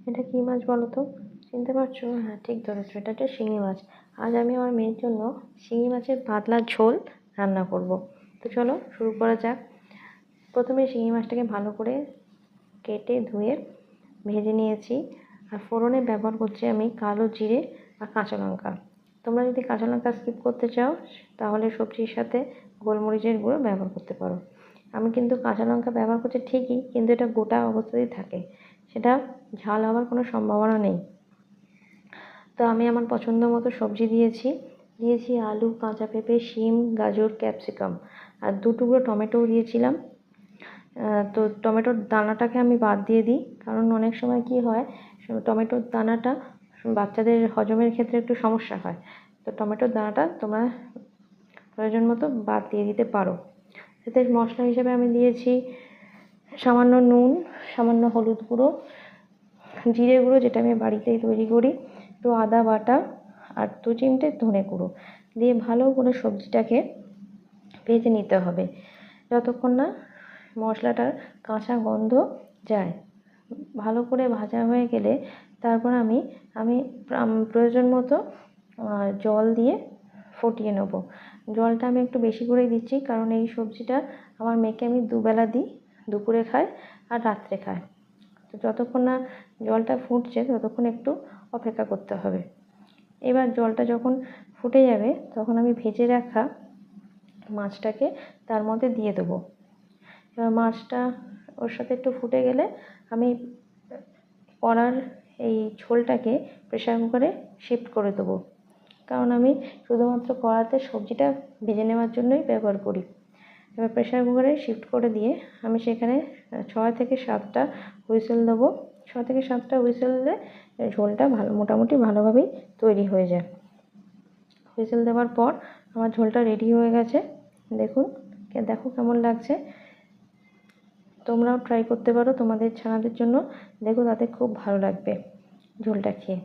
এটা কী মাছ বলো তো? চিনতে পারছো? হ্যাঁ, ঠিক ধরেছো, এটা হচ্ছে শিঙি মাছ। আজ আমি আমার মেয়ের জন্য শিঙি মাছের পাতলা ঝোল রান্না করব। তো চলো শুরু করা যাক। প্রথমে শিঙি মাছটাকে ভালো করে কেটে ধুয়ে ভেজে নিয়েছি। আর ফোড়নে ব্যবহার করছি আমি কালো জিরে আর কাঁচা লঙ্কা। তোমরা যদি কাঁচা লঙ্কা স্কিপ করতে চাও তাহলে সবজির সাথে গোলমরিচের গুঁড়ো ব্যবহার করতে পারো। আমি কিন্তু কাঁচা লঙ্কা ব্যবহার করছি ঠিকই, কিন্তু এটা গোটা অবস্থাতেই থাকে, সেটা ঝাল হওয়ার কোনো সম্ভাবনা নেই। তো আমি আমার পছন্দ মতো সবজি দিয়েছি আলু, কাঁচা পেঁপে, শিম, গাজর, ক্যাপসিকাম আর 2 টুকরো টমেটোও দিয়েছিলাম। তো টমেটোর দানাটাকে আমি বাদ দিয়ে দিই, কারণ অনেক সময় কি হয়, টমেটোর দানাটা বাচ্চাদের হজমের ক্ষেত্রে একটু সমস্যা হয়। তো টমেটোর দানাটা তোমরা প্রয়োজন মতো বাদ দিয়ে দিতে পারো। এতে মশলা হিসেবে আমি দিয়েছি সামান্য নুন, সামান্য হলুদ গুঁড়ো, জিরে গুঁড়ো যেটা আমি বাড়িতেই তৈরি করি, একটু আদা বাটা আর 2 চিমটে ধনে গুঁড়ো দিয়ে ভালো করে সবজিটাকে ভেজে নিতে হবে যতক্ষণ না মশলাটার কাঁচা গন্ধ যায়। ভালো করে ভাজা হয়ে গেলে তারপর আমি প্রয়োজন মতো জল দিয়ে ফুটিয়ে নেব। জলটা আমি একটু বেশি করেই দিচ্ছি, কারণ এই সবজিটা আমার মেয়েকে আমি দুবেলা দিই, দুপুরে খায় আর রাত্রে খায়। তো যতক্ষণ না জলটা ফুটছে ততক্ষণ একটু অপেক্ষা করতে হবে। এবার জলটা যখন ফুটে যাবে তখন আমি ভেজে রাখা মাছটাকে তার মধ্যে দিয়ে দেবো। এবার মাছটা ওর সাথে একটু ফুটে গেলে আমি কড়ার এই ঝোলটাকে প্রেসার কুকারে শিফট করে দেবো, কারণ আমি শুধুমাত্র কড়াতে সবজিটা ভেজে নেওয়ার জন্যই ব্যবহার করি। এবার প্রেসার কুকারে শিফট করে দিয়ে আমি সেখানে 6 থেকে 7টা হুইসেল দেবো। 6 থেকে 7টা হুইসেল দিলে ঝোলটা মোটামুটি ভালোভাবেই তৈরি হয়ে যায়। হুইসেল দেওয়ার পর আমার ঝোলটা রেডি হয়ে গেছে। দেখো কেমন লাগছে। তোমরাও ট্রাই করতে পারো তোমাদের ছানাদের জন্য, দেখো তাতে খুব ভালো লাগবে ঝোলটা খেয়ে।